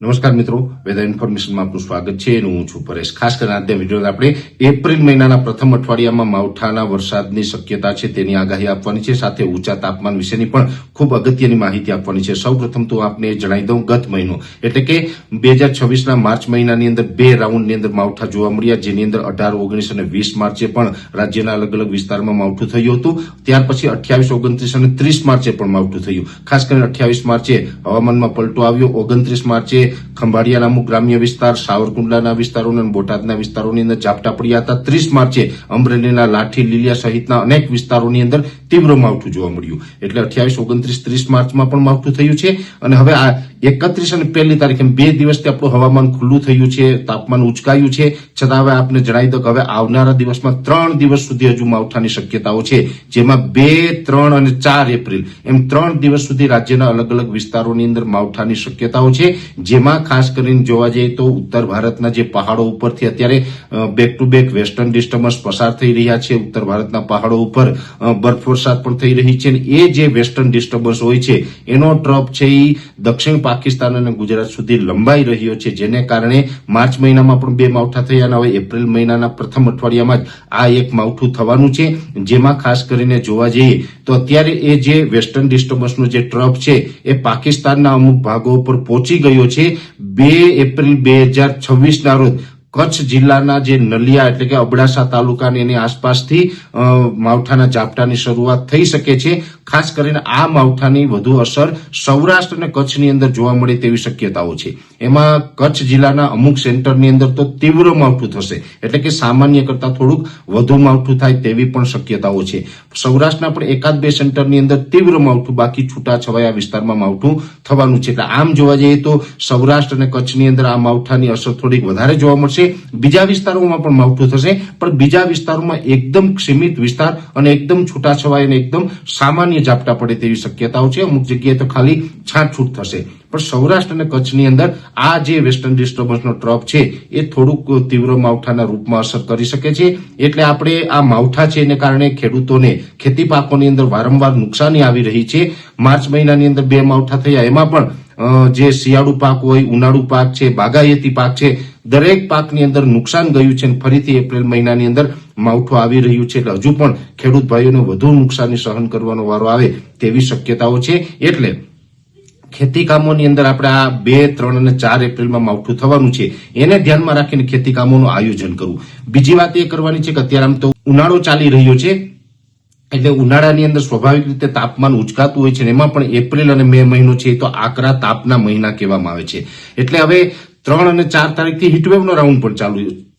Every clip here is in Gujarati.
નમસ્કાર મિત્રો, વેધર ઇન્ફોર્મેશનમાં આપનું સ્વાગત છે અને હું છું પરેશ। ખાસ કરીને આજના વિડીયોમાં આપણે એપ્રિલ મહિનાના પ્રથમ અઠવાડિયામાં માવઠાના વરસાદની શક્યતા છે તેની આગાહી આપવાની છે, સાથે ઊંચા તાપમાન વિશેની પણ ખૂબ અગત્યની માહિતી આપવાની છે। સૌપ્રથમ તો આપને જણાવી દઉં, ગત મહિનો એટલે કે 2026ના માર્ચ મહિનાની અંદર બે રાઉન્ડની અંદર માવઠા જોવા મળ્યા, જેની અંદર 18, 19 અને 20 માર્ચે પણ રાજ્યના અલગ અલગ વિસ્તારમાં માવઠું થયું હતું। ત્યાર પછી 28, 29 અને 30 માર્ચે પણ માવઠું થયું। ખાસ કરીને 28 માર્ચે હવામાનમાં પલટો આવ્યો। 29 માર્ચે ખંભાળિયાના અમુક ગ્રામ્ય વિસ્તાર, સાવરકુંડલાના વિસ્તારો અને બોટાદના વિસ્તારોની અંદર ઝાપટા પડ્યા હતા। 30 માર્ચે અમરેલીના લાઠી, લીલિયા સહિતના અનેક વિસ્તારોની અંદર તીવ્ર માવઠું જોવા મળ્યું। એટલે 28, 29, 30 માર્ચમાં પણ માવઠું થયું છે અને હવે આ 31 અને 1લી તારીખે બે દિવસથી આપણું હવામાન ખુલ્લું થયું છે, તાપમાન ઉચકાયું છે। છતાં હવે આપને જણાવી દઉં કે હવે આવનારા દિવસમાં 3 દિવસ સુધી હજુ માવઠાની શક્યતાઓ છે, જેમાં 2, 3 અને 4 એપ્રિલ એમ 3 દિવસ સુધી રાજ્યના અલગ અલગ વિસ્તારોની અંદર માવઠાની શક્યતાઓ છે। જેમાં ખાસ કરીને જોવા જઈએ તો ઉત્તર ભારતના જે પહાડો ઉપરથી અત્યારે back to back western disturbance પસાર થઈ રહ્યા છે। ઉત્તર ભારતના પહાડો ઉપર બરફવર્ષા પણ થઈ રહી છે અને એ જે વેસ્ટર્ન ડિસ્ટર્બન્સ હોય છે એનો ટ્રફ છે એ દક્ષિણ પાકિસ્તાન અને ગુજરાત સુધી લંબાઈ રહ્યો છે, જેને કારણે માર્ચ મહિનામાં પણ બે માવઠા થયા અને હવે એપ્રિલ મહિનાના પ્રથમ અઠવાડિયામાં જ આ એક માવઠું થવાનું છે। જેમાં ખાસ કરીને જોવા જઈએ તો અત્યારે એ જે વેસ્ટર્ન ડિસ્ટર્બન્સનો જે ટ્રફ છે એ પાકિસ્તાનના અમુક ભાગો ઉપર પહોંચી ગયો છે। 2 એપ્રિલ 2026ના રોજ કચ્છ જિલ્લાના જે નલિયા એટલે કે અબડાસા તાલુકાની એની આસપાસથી માવઠાના ઝાપટાની શરૂઆત થઈ શકે છે। ખાસ કરીને આ માવઠાની વધુ અસર સૌરાષ્ટ્ર અને કચ્છની અંદર જોવા મળે તેવી શક્યતાઓ છે। એમાં કચ્છ જિલ્લાના અમુક સેન્ટરની અંદર તો તીવ્ર માવઠું થશે, એટલે કે સામાન્ય કરતા થોડુંક વધુ માવઠું થાય તેવી પણ શક્યતાઓ છે। સૌરાષ્ટ્રના પણ એકાદ બે સેન્ટરની અંદર તીવ્ર માવઠું, બાકી છૂટાછવાયા વિસ્તારમાં માવઠું થવાનું છે। એટલે આમ જોવા જઈએ તો સૌરાષ્ટ્ર અને કચ્છની અંદર આ માવઠાની અસર થોડીક વધારે જોવા મળશે। બીજા વિસ્તારોમાં પણ માવઠું થશે, પણ બીજા વિસ્તારોમાં એકદમ સીમિત વિસ્તાર અને એકદમ છૂટાછવાયા અને એકદમ સામાન્ય ઝાપટા પડે તેવી શક્યતાઓ છે। અમુક જગ્યાએ તો ખાલી છાંટછૂટ થશે, પણ સૌરાષ્ટ્ર અને કચ્છની અંદર આ જે વેસ્ટર્ન ડિસ્ટર્બન્સનો ટ્રફ છે એ થોડુંક તીવ્ર માવઠાના રૂપમાં અસર કરી શકે છે। એટલે આપણે આ માવઠા છે એને કારણે ખેડૂતોને ખેતી પાકોની અંદર વારંવાર નુકસાની આવી રહી છે। માર્ચ મહિનાની અંદર બે માવઠા થયા, એમાં પણ જે શિયાળુ પાક હોય, ઉનાળુ પાક છે, બાગાયતી પાક છે, દરેક પાકની અંદર નુકસાન ગયું છે અને ફરીથી એપ્રિલ મહિનાની અંદર માવઠું આવી રહ્યું છે। એટલે હજુ પણ ખેડૂત ભાઈઓને વધુ નુકસાની સહન કરવાનો વારો આવે તેવી શક્યતાઓ છે। એટલે ખેતી કામોની અંદર આપણે આ 2, 3 અને 4 એપ્રિલમાં માવઠું થવાનું છે, એને ધ્યાનમાં રાખીને ખેતી કામોનું આયોજન કરવું। બીજી વાત એ કરવાની છે કે અત્યારે આમ તો ઉનાળો ચાલી રહ્યો છે, એટલે ઉનાળાની અંદર સ્વાભાવિક રીતે તાપમાન ઉચકાતું હોય છે, એમાં પણ એપ્રિલ અને મે મહિનો છે તો આકરા તાપના મહિના કહેવામાં આવે છે। એટલે હવે 3 અને 4 તારીખથી હીટવેવનો રાઉન્ડ પણ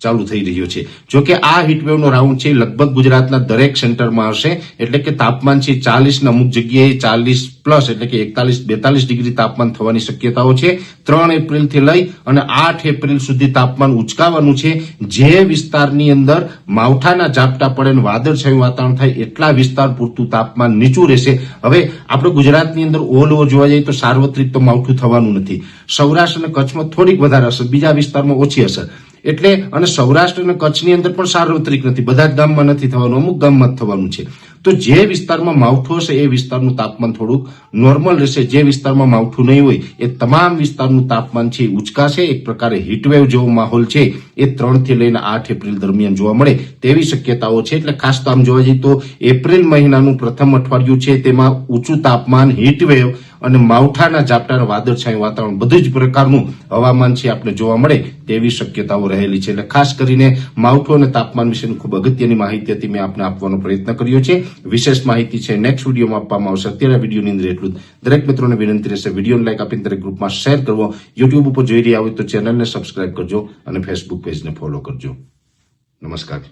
ચાલુ થઈ રહ્યો છે। જો કે આ હીટવેવનો રાઉન્ડ છે લગભગ ગુજરાતના દરેક સેન્ટરમાં હશે, એટલે કે તાપમાન છે 40 અમુક જગ્યાએ 40 પ્લસ એટલે કે 41-42 ડિગ્રી તાપમાન થવાની શક્યતાઓ છે। 3 એપ્રિલથી લઈ અને 8 એપ્રિલ સુધી તાપમાન ઉચકાવાનું છે। જે વિસ્તારની અંદર માવઠાના ઝાપટા પડે અને વાદળછાયું વાતાવરણ થાય એટલા વિસ્તાર પૂરતું તાપમાન નીચું રહેશે। હવે આપણે ગુજરાતની અંદર ઓલ ઓવર જોવા જઈએ તો સાર્વત્રિક તો માવઠું થવાનું નથી। સૌરાષ્ટ્ર અને કચ્છમાં થોડીક વધારે અસર, બીજા વિસ્તારમાં ઓછી અસર। એટલે અને સૌરાષ્ટ્ર અને કચ્છની અંદર પણ સાર્વત્રિક નથી, બધા જ ગામમાં નથી થવાનું, અમુક ગામમાં જ થવાનું છે। તો જે વિસ્તારમાં માવઠું હશે એ વિસ્તારનું તાપમાન થોડુંક નોર્મલ રહેશે। જે વિસ્તારમાં માવઠું નહીં હોય એ તમામ વિસ્તારનું તાપમાન છે ઉચકાશે। એક પ્રકારે હીટવેવ જેવો માહોલ છે એ 3 થી લઈને 8 એપ્રિલ દરમિયાન જોવા મળે તેવી શક્યતાઓ છે। એટલે ખાસ તો આમ જોવા જઈએ તો એપ્રિલ મહિનાનું પ્રથમ અઠવાડિયું છે તેમાં ઊંચું તાપમાન, હીટવેવ અને માવઠાના ઝાપટા, વાદળછાયું વાતાવરણ, બધું જ પ્રકારનું હવામાન છે આપણે જોવા મળે તેવી શક્યતાઓ રહેલી છે। એટલે ખાસ કરીને માવઠું અને તાપમાન વિશેની ખૂબ અગત્યની માહિતી હતી, મેં આપને આપવાનો પ્રયત્ન કર્યો છે। વિશેષ માહિતી છે નેક્સ્ટ વિડીયોમાં આપવામાં આવશે। અત્યારે વિડીયોની અંદર એટલું જ। દરેક મિત્રોને વિનંતી રહેશે વિડીયોને લાઈક આપીને દરેક ગ્રુપમાં શેર કરવો। યુટ્યુબ ઉપર જોઈ રહ્યા હોય તો ચેનલને સબસ્ક્રાઇબ કરજો અને ફેસબુક પેજને ફોલો કરજો। નમસ્કાર।